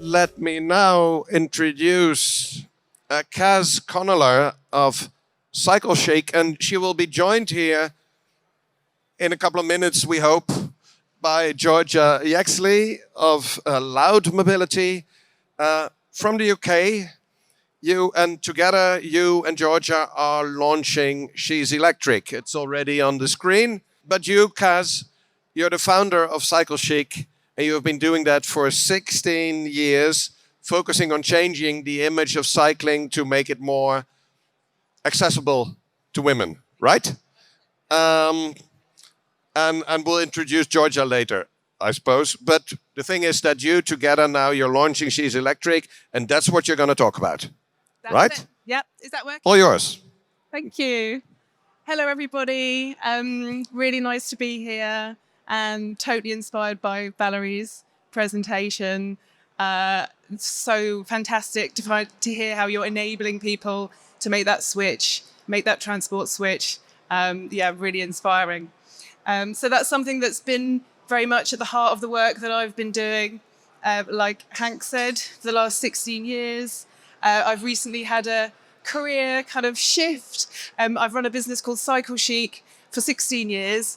let me now introduce Caz Conneller of Cycle Chic, and she will be joined here in a couple of minutes, we hope, by Georgia Yexley of Loud Mobility from the UK. You and Georgia are launching She's Electric. It's already on the screen. But you, Caz, you're the founder of Cycle Chic, and you have been doing that for 16 years, focusing on changing the image of cycling to make it more accessible to women, right? And we'll introduce Georgia later, I suppose. But the thing is that you together now, you're launching She's Electric, and that's what you're going to talk about, right? It. Yep. Is that working? All yours. Thank you. Hello, everybody. Really nice to be here and totally inspired by Valerie's presentation. So fantastic to hear how you're enabling people to make that switch, make that transport switch. Really inspiring. So that's something that's been very much at the heart of the work that I've been doing. Like Hank said, for the last 16 years. I've recently had a career kind of shift. I've run a business called Cycle Chic for 16 years.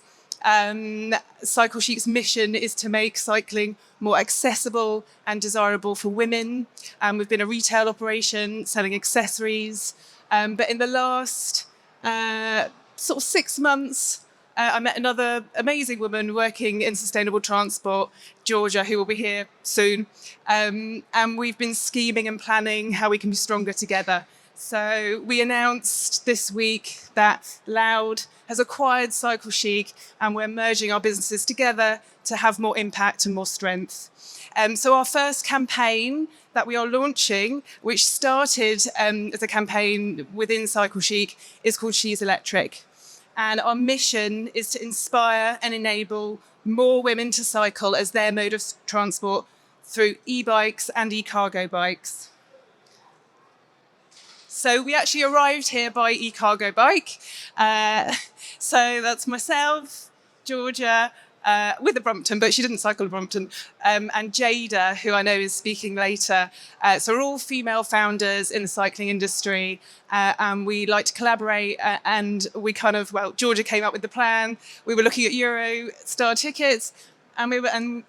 Cycle Chic's mission is to make cycling more accessible and desirable for women. We've been a retail operation selling accessories. But in the last sort of 6 months, I met another amazing woman working in sustainable transport, Georgia, who will be here soon. And we've been scheming and planning how we can be stronger together. So we announced this week that Loud has acquired Cycle Chic, and we're merging our businesses together to have more impact and more strength. So our first campaign that we are launching, which started as a campaign within Cycle Chic, is called She's Electric. And our mission is to inspire and enable more women to cycle as their mode of transport through e-bikes and e-cargo bikes. So we actually arrived here by e-cargo bike. So that's myself, Georgia, with a Brompton, but she didn't cycle a Brompton, and Jada, who I know is speaking later. So we're all female founders in the cycling industry, and we like to collaborate, and we Georgia came up with the plan. We were looking at Eurostar tickets, and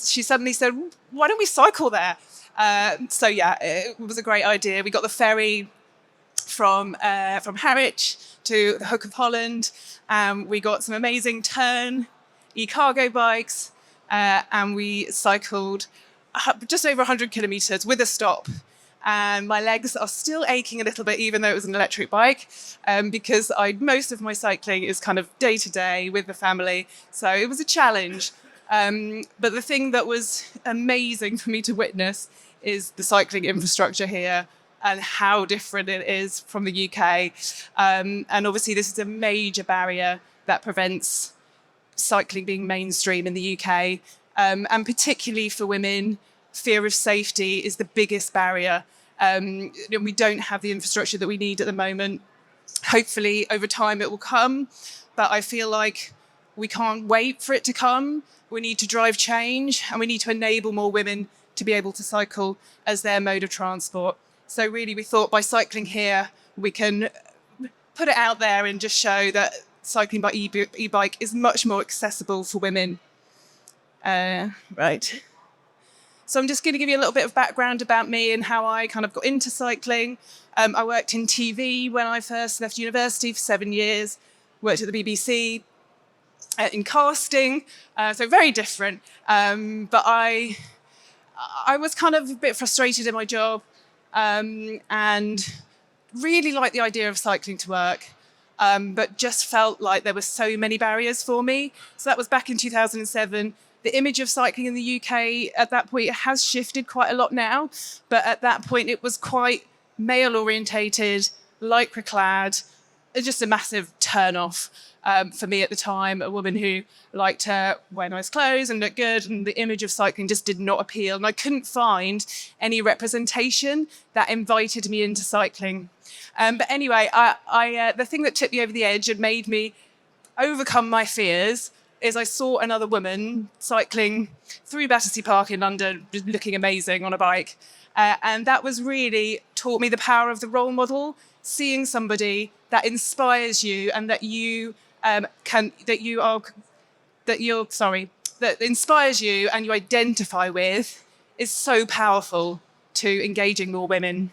she suddenly said, why don't we cycle there? It was a great idea. We got the ferry from Harwich to the Hook of Holland. We got some amazing turn e-cargo bikes, and we cycled just over 100 kilometres with a stop. And my legs are still aching a little bit, even though it was an electric bike, because most of my cycling is kind of day to day with the family. So it was a challenge. But the thing that was amazing for me to witness is the cycling infrastructure here and how different it is from the UK. And obviously this is a major barrier that prevents cycling being mainstream in the UK. And particularly for women, fear of safety is the biggest barrier. We don't have the infrastructure that we need at the moment. Hopefully over time it will come, but I feel like we can't wait for it to come. We need to drive change, and we need to enable more women to be able to cycle as their mode of transport. So really we thought by cycling here, we can put it out there and just show that cycling by e-bike is much more accessible for women. Right. So I'm just going to give you a little bit of background about me and how I kind of got into cycling. I worked in TV when I first left university for 7 years, worked at the BBC in casting, so very different. But I was kind of a bit frustrated in my job, and really liked the idea of cycling to work. But just felt like there were so many barriers for me. So that was back in 2007. The image of cycling in the UK at that point has shifted quite a lot now. But at that point, it was quite male-orientated, lycra-clad, just a massive turn-off for me at the time, a woman who liked to wear nice clothes and look good, and the image of cycling just did not appeal. And I couldn't find any representation that invited me into cycling. But anyway, the thing that tipped me over the edge and made me overcome my fears is I saw another woman cycling through Battersea Park in London, looking amazing on a bike. And that was really taught me the power of the role model, seeing somebody that inspires you and that that inspires you and you identify with is so powerful to engaging more women.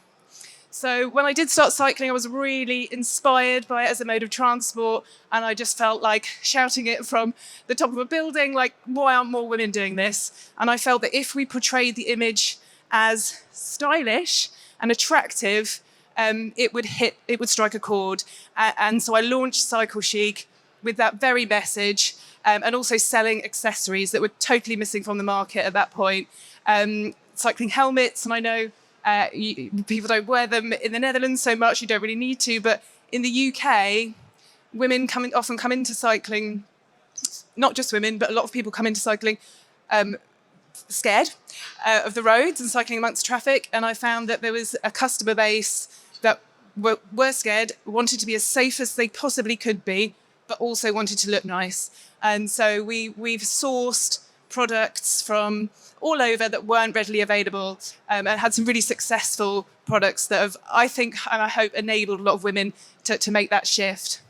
So when I did start cycling, I was really inspired by it as a mode of transport, and I just felt like shouting it from the top of a building, like, why aren't more women doing this? And I felt that if we portrayed the image as stylish and attractive, it would strike a chord. And so I launched Cycle Chic with that very message, and also selling accessories that were totally missing from the market at that point. Cycling helmets, and I know people don't wear them in the Netherlands so much, you don't really need to, but in the UK, women often come into cycling, not just women, but a lot of people come into cycling scared of the roads and cycling amongst traffic. And I found that there was a customer base that were scared, wanted to be as safe as they possibly could be, but also wanted to look nice. And so we've sourced products from all over that weren't readily available, and had some really successful products that have, I think, and I hope, enabled a lot of women to make that shift.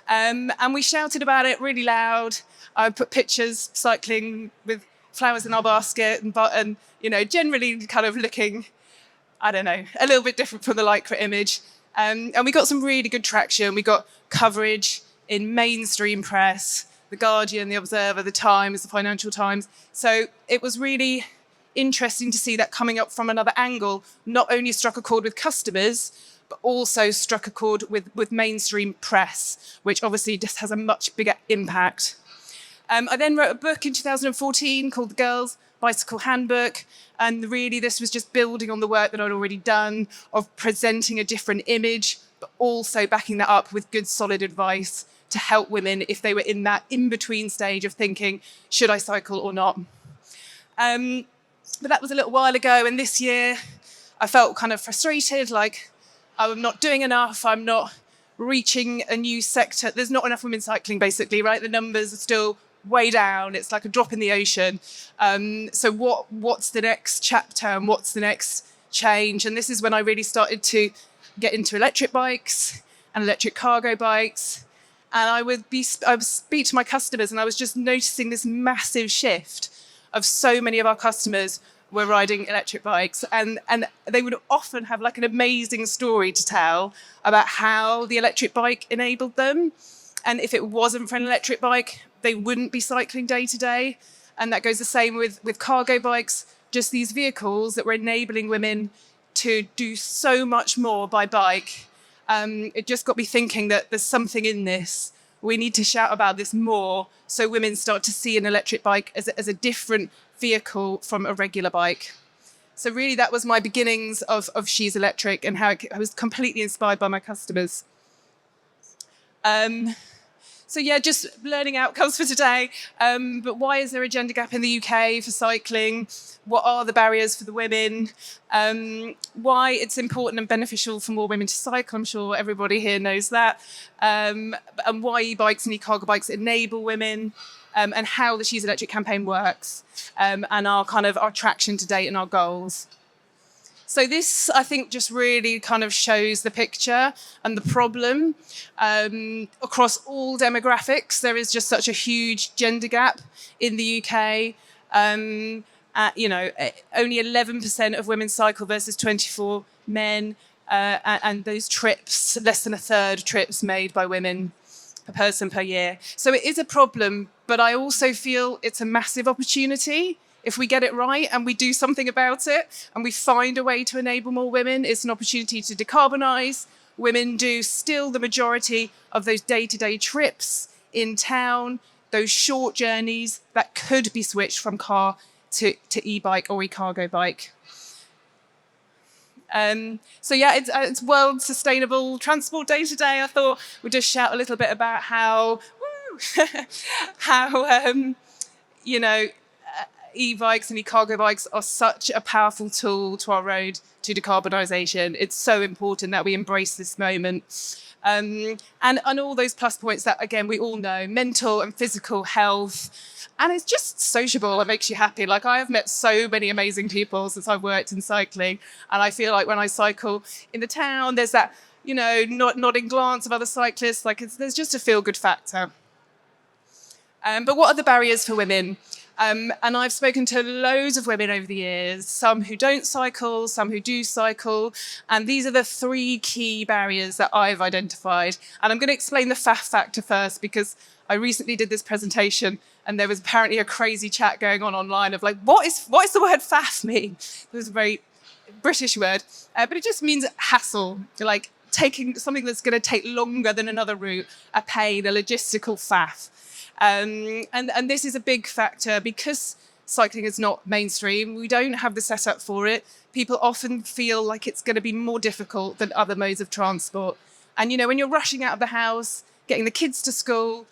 And we shouted about it really loud. I put pictures cycling with flowers in our basket and generally kind of looking, I don't know, a little bit different from the Lycra image. And we got some really good traction. We got coverage in mainstream press, The Guardian, The Observer, The Times, The Financial Times. So it was really interesting to see that coming up from another angle, not only struck a chord with customers, but also struck a chord with mainstream press, which obviously just has a much bigger impact. I then wrote a book in 2014 called The Girls' Bicycle Handbook. And really this was just building on the work that I'd already done of presenting a different image, but also backing that up with good, solid advice to help women if they were in that in-between stage of thinking, should I cycle or not? But that was a little while ago. And this year I felt kind of frustrated, like I'm not doing enough. I'm not reaching a new sector. There's not enough women cycling, basically, right? The numbers are still way down. It's like a drop in the ocean. So what's the next chapter and what's the next change? And this is when I really started to get into electric bikes and electric cargo bikes. And I would speak to my customers, and I was just noticing this massive shift of so many of our customers were riding electric bikes, and they would often have like an amazing story to tell about how the electric bike enabled them. And if it wasn't for an electric bike, they wouldn't be cycling day to day. And that goes the same with cargo bikes, just these vehicles that were enabling women to do so much more by bike. It just got me thinking that there's something in this. We need to shout about this more so women start to see an electric bike as a different vehicle from a regular bike. So really that was my beginnings of She's Electric, and how I was completely inspired by my customers. So yeah, just learning outcomes for today. But why is there a gender gap in the UK for cycling? What are the barriers for the women? Why it's important and beneficial for more women to cycle. I'm sure everybody here knows that. And why e-bikes and e-cargo bikes enable women, and how the She's Electric campaign works, and our traction to date and our goals. So this, I think, just really kind of shows the picture and the problem. Across all demographics, there is just such a huge gender gap in the UK. Only 11% of women cycle versus 24 men. And those trips, less than a third trips made by women per person per year. So it is a problem, but I also feel it's a massive opportunity. If we get it right and we do something about it and we find a way to enable more women, it's an opportunity to decarbonise. Women do still the majority of those day-to-day trips in town, those short journeys that could be switched from car to e-bike or e-cargo bike. It's World Sustainable Transport Day today. I thought we'd just shout a little bit about how e-bikes and e-cargo bikes are such a powerful tool to our road to decarbonisation. It's so important that we embrace this moment. And all those plus points that, again, we all know, mental and physical health. And it's just sociable. It makes you happy. Like, I have met so many amazing people since I've worked in cycling. And I feel like when I cycle in the town, there's that, nodding glance of other cyclists. Like, there's just a feel-good factor. But what are the barriers for women? And I've spoken to loads of women over the years, some who don't cycle, some who do cycle. And these are the 3 key barriers that I've identified. And I'm going to explain the FAF factor first, because I recently did this presentation and there was apparently a crazy chat going on online of like, what is the word FAF mean? It was a very British word, but it just means hassle, like taking something that's going to take longer than another route, a pain, a logistical faff. And this is a big factor because cycling is not mainstream. We don't have the setup for it. People often feel like it's going to be more difficult than other modes of transport. And, when you're rushing out of the house, getting the kids to school,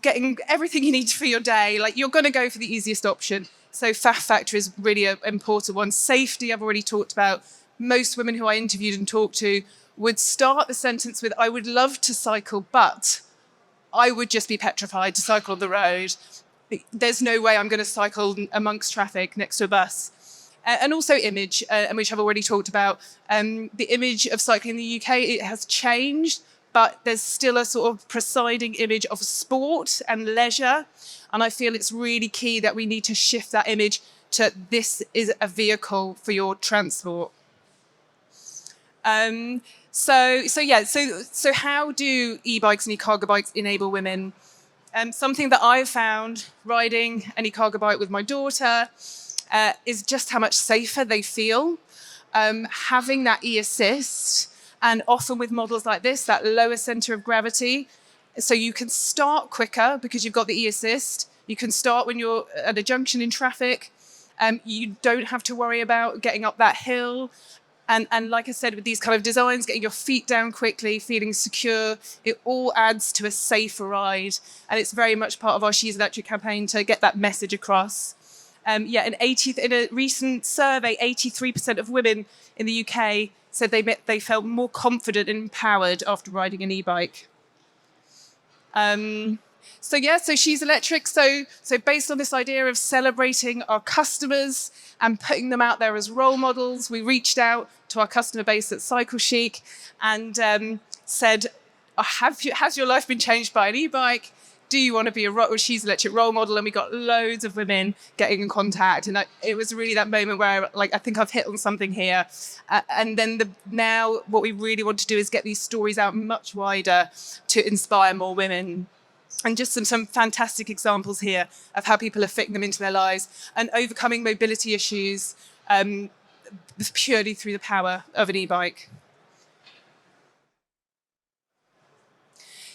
getting everything you need for your day, like you're going to go for the easiest option. So FAF factor is really an important one. Safety, I've already talked about. Most women who I interviewed and talked to would start the sentence with, I would love to cycle, but I would just be petrified to cycle on the road. There's no way I'm going to cycle amongst traffic next to a bus. And also image, which I've already talked about. The image of cycling in the UK, it has changed, but there's still a sort of presiding image of sport and leisure. And I feel it's really key that we need to shift that image to this is a vehicle for your transport. So how do e-bikes and e-cargo bikes enable women? Something that I've found riding an e-cargo bike with my daughter is just how much safer they feel. Having that e-assist, and often with models like this, that lower center of gravity, so you can start quicker because you've got the e-assist. You can start when you're at a junction in traffic. You don't have to worry about getting up that hill. And like I said, with these kind of designs, getting your feet down quickly, feeling secure, it all adds to a safer ride. And it's very much part of our She's Electric campaign to get that message across. In a recent survey, 83% of women in the UK said they felt more confident and empowered after riding an e-bike. So She's Electric. So based on this idea of celebrating our customers and putting them out there as role models, we reached out to our customer base at Cycle Chic and said, has your life been changed by an e-bike? Do you want to be a She's Electric role model? And we got loads of women getting in contact. And it was really that moment where I think I've hit on something here. And then now what we really want to do is get these stories out much wider to inspire more women. And just some fantastic examples here of how people are fitting them into their lives and overcoming mobility issues purely through the power of an e-bike.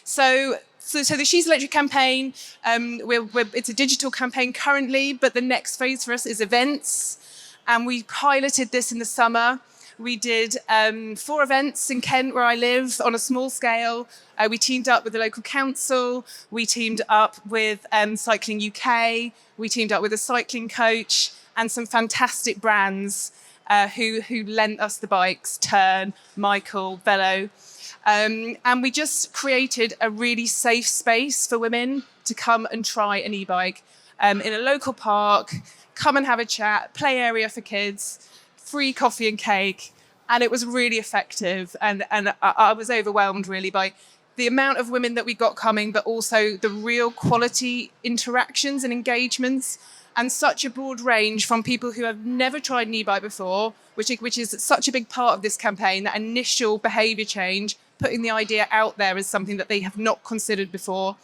So the She's Electric campaign, it's a digital campaign currently, but the next phase for us is events. And we piloted this in the summer. We did 4 events in Kent, where I live, on a small scale. We teamed up with the local council. We teamed up with Cycling UK. We teamed up with a cycling coach and some fantastic brands who lent us the bikes, Turn, Michael, Velo. And we just created a really safe space for women to come and try an e-bike in a local park, come and have a chat, play area for kids, free coffee and cake. And it was really effective. And I was overwhelmed really by the amount of women that we got coming, but also the real quality interactions and engagements, and such a broad range from people who have never tried an e-bike before, which is such a big part of this campaign, that initial behaviour change, putting the idea out there as something that they have not considered before,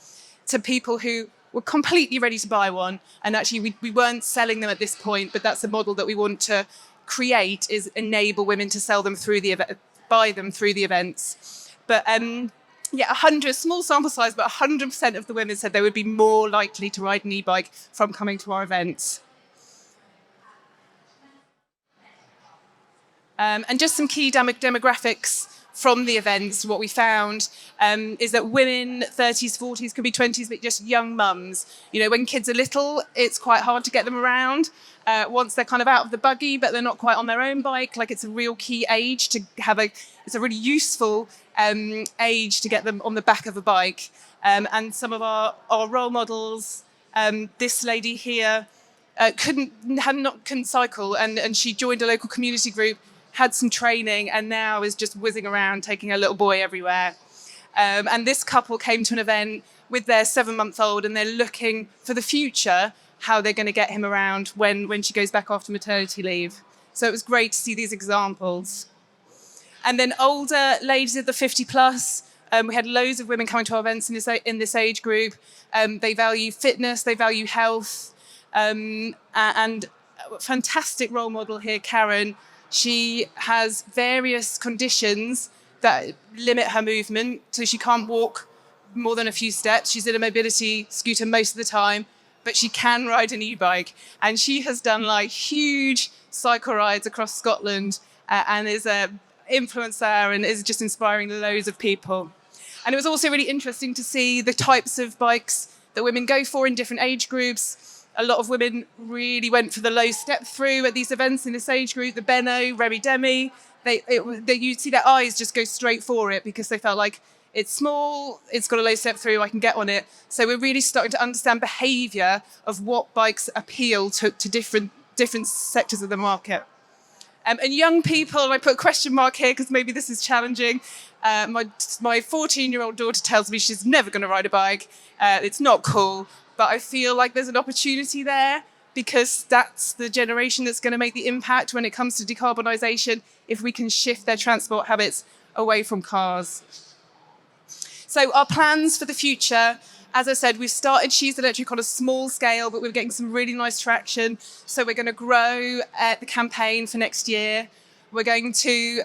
to people who were completely ready to buy one. And actually we weren't selling them at this point, but that's a model that we want to create, is enable women to sell them through buy them through the events. But 100, small sample size, but 100% of the women said they would be more likely to ride an e-bike from coming to our events. And just some key demographics from the events, what we found is that women, 30s, 40s, could be 20s, but just young mums. You know, when kids are little, it's quite hard to get them around. Once they're kind of out of the buggy, but they're not quite on their own bike, like it's a real key age to have it's a really useful age to get them on the back of a bike. And some of our role models, this lady here couldn't cycle, and she joined a local community group, had some training, and now is just whizzing around taking her little boy everywhere. And this couple came to an event with their 7-month-old, and they're looking for the future, how they're going to get him around when she goes back after maternity leave. So it was great to see these examples. And then older ladies at the 50 plus, we had loads of women coming to our events in this age group. They value fitness, they value health, and a fantastic role model here, Karen. She has various conditions that limit her movement, so she can't walk more than a few steps. She's in a mobility scooter most of the time, but she can ride an e-bike. And she has done like huge cycle rides across Scotland and is an influencer and is just inspiring loads of people. And it was also really interesting to see the types of bikes that women go for in different age groups. A lot of women really went for the low step through at these events in this age group, the Benno, Remy Demi. You'd see their eyes just go straight for it because they felt like it's small, it's got a low step through, I can get on it. So we're really starting to understand behaviour of what bikes appeal to different sectors of the market. And young people, and I put a question mark here because maybe this is challenging. My 14-year-old daughter tells me she's never going to ride a bike. It's not cool. But I feel like there's an opportunity there because that's the generation that's going to make the impact when it comes to decarbonisation if we can shift their transport habits away from cars. So our plans for the future, as I said, we've started She's Electric on a small scale, but we're getting some really nice traction. So we're going to grow the campaign for next year. We're going to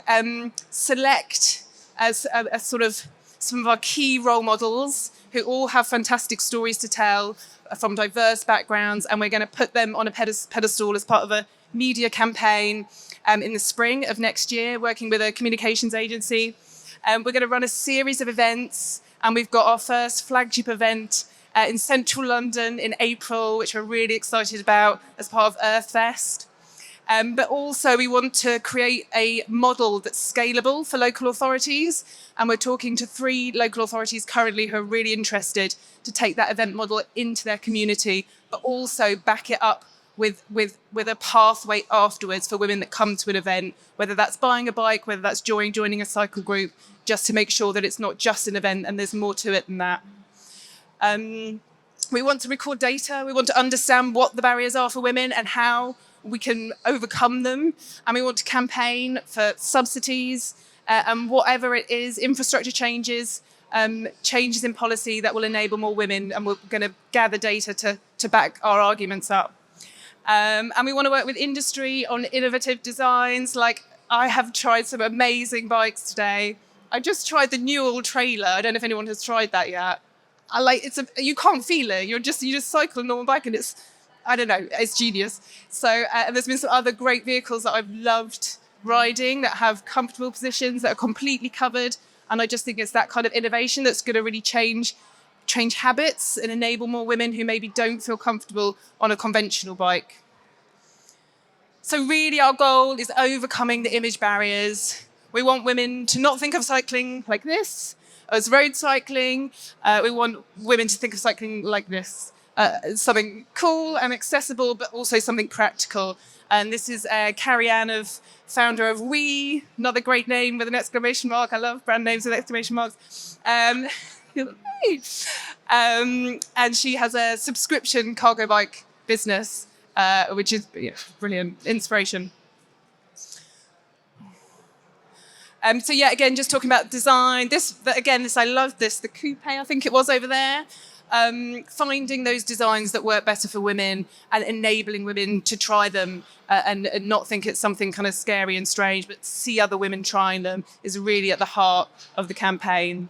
select as a sort of some of our key role models who all have fantastic stories to tell from diverse backgrounds, and we're going to put them on a pedestal as part of a media campaign in the spring of next year, working with a communications agency. We're going to run a series of events, and we've got our first flagship event in central London in April, which we're really excited about as part of Earthfest. But also we want to create a model that's scalable for local authorities. And we're talking to 3 local authorities currently who are really interested to take that event model into their community, but also back it up with a pathway afterwards for women that come to an event, whether that's buying a bike, whether that's joining a cycle group, just to make sure that it's not just an event and there's more to it than that. We want to record data. We want to understand what the barriers are for women and how we can overcome them. And we want to campaign for subsidies and whatever it is, infrastructure changes, changes in policy that will enable more women. And we're going to gather data to back our arguments up. And we want to work with industry on innovative designs. Like I have tried some amazing bikes today. I just tried the Newell trailer. I don't know if anyone has tried that yet. You can't feel it. You just cycle a normal bike and it's genius. So there's been some other great vehicles that I've loved riding that have comfortable positions that are completely covered. And I just think it's that kind of innovation that's going to really change habits and enable more women who maybe don't feel comfortable on a conventional bike. So really our goal is overcoming the image barriers. We want women to not think of cycling like this as road cycling. We want women to think of cycling like this. Something cool and accessible, but also something practical. And this is Carrie-Anne, founder of We, another great name with an exclamation mark. I love brand names with exclamation marks. And she has a subscription cargo bike business, which is brilliant inspiration. Again, just talking about design. I love this. The coupe, I think it was over there. Finding those designs that work better for women and enabling women to try them and not think it's something kind of scary and strange, but see other women trying them is really at the heart of the campaign.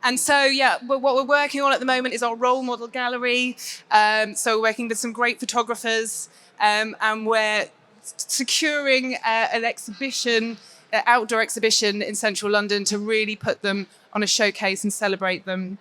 And so, what we're working on at the moment is our role model gallery. So we're working with some great photographers and we're securing an exhibition outdoor exhibition in central London to really put them on a showcase and celebrate them.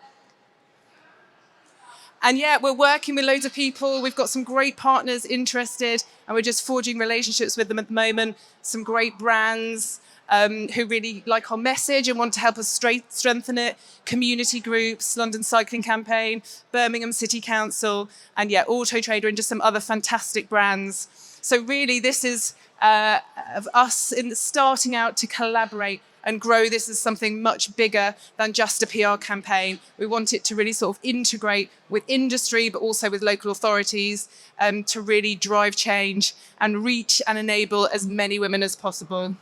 And yeah, we're working with loads of people. We've got some great partners interested, and we're just forging relationships with them at the moment. Some great brands who really like our message and want to help us strengthen it. Community groups, London Cycling Campaign, Birmingham City Council, and yeah, Auto Trader and just some other fantastic brands. So really, this is of us starting out to collaborate and grow this as something much bigger than just a PR campaign. We want it to really sort of integrate with industry, but also with local authorities to really drive change and reach and enable as many women as possible.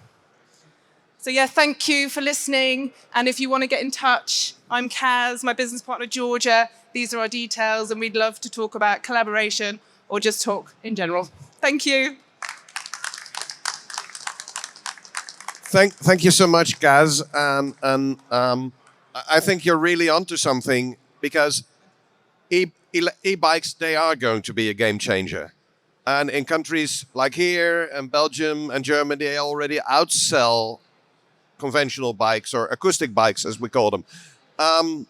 So yeah, thank you for listening. And if you want to get in touch, I'm Caz, my business partner, Georgia. These are our details, and we'd love to talk about collaboration or just talk in general. Thank you. Thank you so much, Caz. And I think you're really onto something, because e-bikes, they are going to be a game changer. And in countries like here and Belgium and Germany, they already outsell conventional bikes, or acoustic bikes, as we call them. And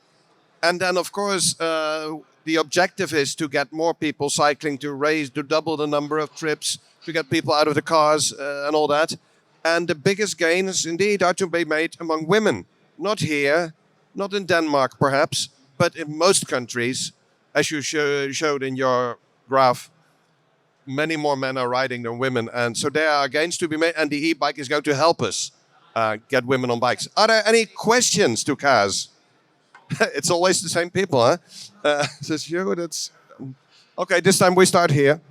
then, of course, the objective is to get more people cycling, to double the number of trips, to get people out of the cars and all that. And the biggest gains, indeed, are to be made among women. Not here, not in Denmark, perhaps, but in most countries, as you showed in your graph, many more men are riding than women. And so there are gains to be made, and the e-bike is going to help us get women on bikes. Are there any questions to Caz? It's always the same people, huh? Says you, that's... Okay, this time we start here.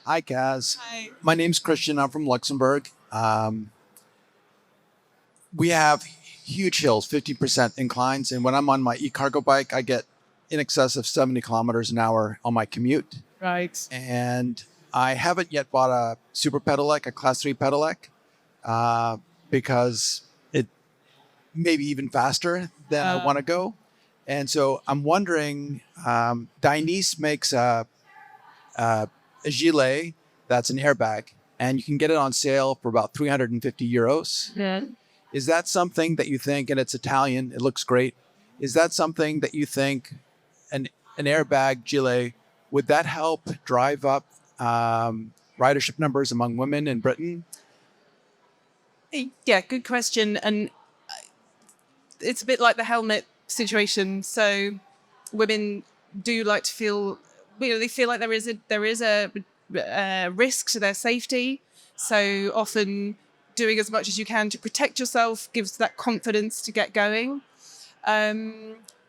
Hi, Caz. Hi. My name's Christian. I'm from Luxembourg. We have huge hills, 50% inclines. And when I'm on my e-cargo bike, I get in excess of 70 kilometers an hour on my commute. Right. And I haven't yet bought a super pedelec, a class 3 pedelec, because it may be even faster than I want to go. And so I'm wondering, Dainese makes a gilet that's an airbag, and you can get it on sale for about 350 euros. Yeah. Is that something that you think, and it's Italian, it looks great, is that something that you think an airbag gilet, would that help drive up ridership numbers among women in Britain? Yeah, good question. And it's a bit like the helmet situation. So women do like to feel, they feel like there is a risk to their safety. So often doing as much as you can to protect yourself gives that confidence to get going.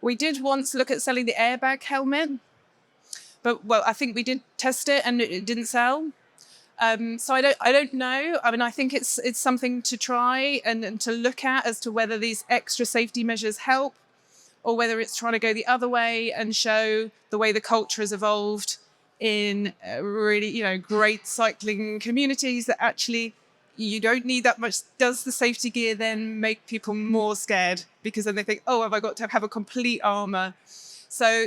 We did once look at selling the airbag helmet, but I think we did test it and it didn't sell. So I don't know. I mean, I think it's something to try and to look at as to whether these extra safety measures help, or whether it's trying to go the other way and show the way the culture has evolved in really, great cycling communities, that actually you don't need that much. Does the safety gear then make people more scared? Because then they think, oh, have I got to have a complete armor? So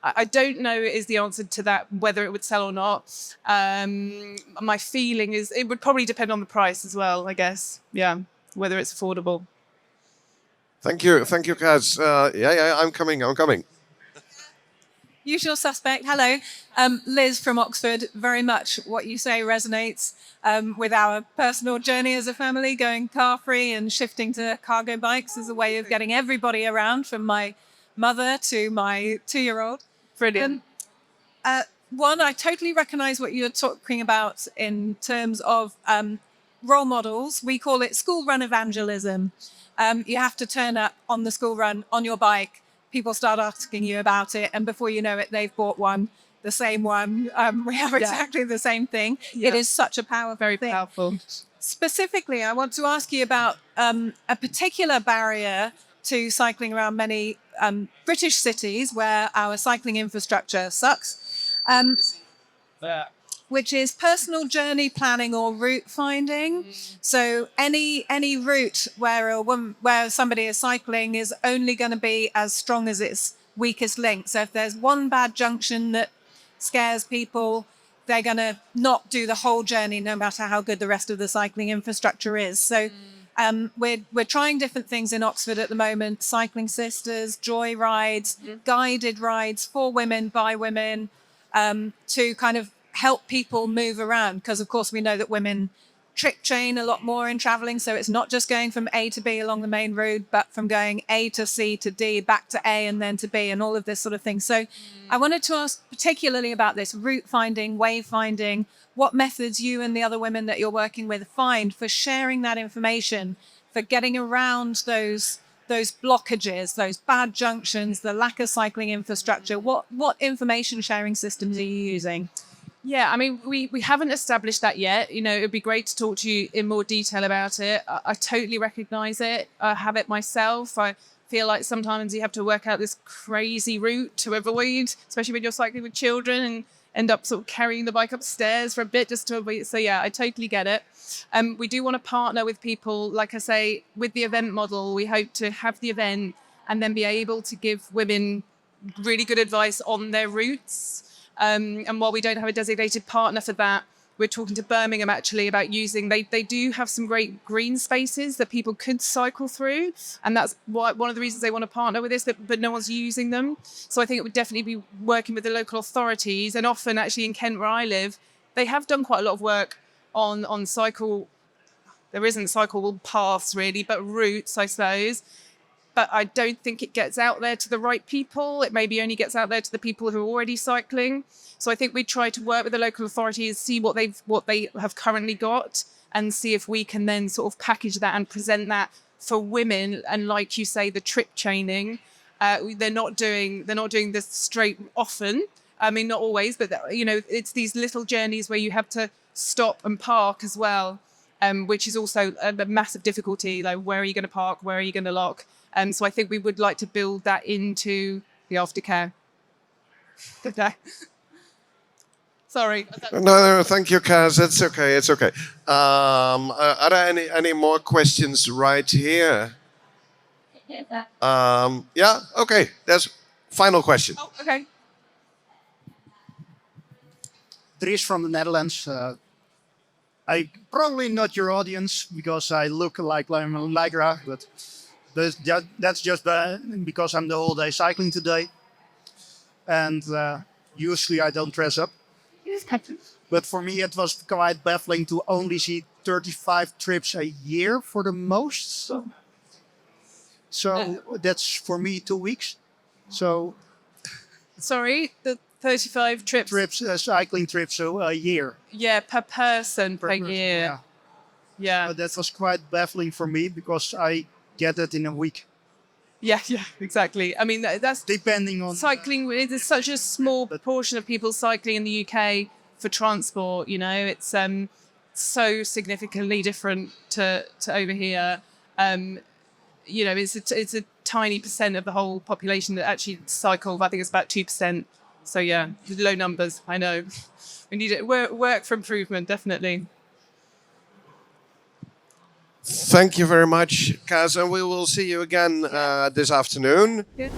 I don't know is the answer to that, whether it would sell or not. My feeling is it would probably depend on the price as well, I guess. Yeah, whether it's affordable. Thank you, Caz. Yeah, I'm coming. Usual suspect. Hello. Liz from Oxford. Very much what you say resonates with our personal journey as a family, going car-free and shifting to cargo bikes as a way of getting everybody around, from my mother to my 2-year-old. Brilliant. One, I totally recognize what you're talking about in terms of role models. We call it school run evangelism. You have to turn up on the school run on your bike. People start asking you about it, and before you know it, they've bought one, the same one. We have exactly the same thing. Yeah. It is such a powerful thing. Powerful. Specifically, I want to ask you about a particular barrier to cycling around many British cities where our cycling infrastructure sucks, which is personal journey planning or route finding. So any route where somebody is cycling is only going to be as strong as its weakest link. So if there's one bad junction that scares people, they're going to not do the whole journey, no matter how good the rest of the cycling infrastructure is. So we're trying different things in Oxford at the moment: cycling sisters, joy rides, guided rides for women by women, to kind of help people move around. Because of course we know that women trip chain a lot more in traveling, so it's not just going from A to B along the main road, but from going A to C to D, back to A and then to B, and all of this sort of thing. So I wanted to ask particularly about this route finding, wave finding, what methods you and the other women that you're working with find for sharing that information, for getting around those blockages, those bad junctions, the lack of cycling infrastructure. What information sharing systems are you using? Yeah, I mean, we haven't established that yet. You know, it would be great to talk to you in more detail about it. I totally recognize it. I have it myself. I feel like sometimes you have to work out this crazy route to avoid, especially when you're cycling with children and end up sort of carrying the bike upstairs for a bit just to avoid it. So yeah, I totally get it. We do want to partner with people, like I say, with the event model. We hope to have the event and then be able to give women really good advice on their routes. And while we don't have a designated partner for that, we're talking to Birmingham actually about using, they do have some great green spaces that people could cycle through. And that's one of the reasons they want to partner with this, but no one's using them. So I think it would definitely be working with the local authorities. And often actually in Kent where I live, they have done quite a lot of work on cycle. There isn't cycle paths really, but routes, I suppose. But I don't think it gets out there to the right people. It maybe only gets out there to the people who are already cycling. So I think we try to work with the local authorities, see what they have currently got, and see if we can then sort of package that and present that for women. And like you say, the trip chaining, they're not doing this straight often. I mean, not always, but you know, it's these little journeys where you have to stop and park as well, which is also a massive difficulty. Like, where are you going to park? Where are you going to lock? So I think we would like to build that into the aftercare. Sorry. No, thank you, Caz. It's okay. Are there any more questions right here? Yeah, okay. There's final question. Oh, okay. Dries from the Netherlands. I probably not your audience because I look like I'm a Lycra, but that's just because I'm the whole day cycling today. And usually I don't dress up. But for me, it was quite baffling to only see 35 trips a year for the most. So that's for me 2 weeks. So Sorry, the 35 trips. Cycling trips a year. Yeah, per person per year. Yeah. So that was quite baffling for me because I get it in a week. Yeah, exactly. I mean, that's depending on cycling. There's such a small proportion of people cycling in the UK for transport. You know, it's so significantly different to over here. You know, it's a tiny percent of the whole population that actually cycle. I think it's about 2%. So yeah, low numbers. I know. We need it. Work for improvement, definitely. Thank you very much, Caz, and we will see you again this afternoon. Yeah.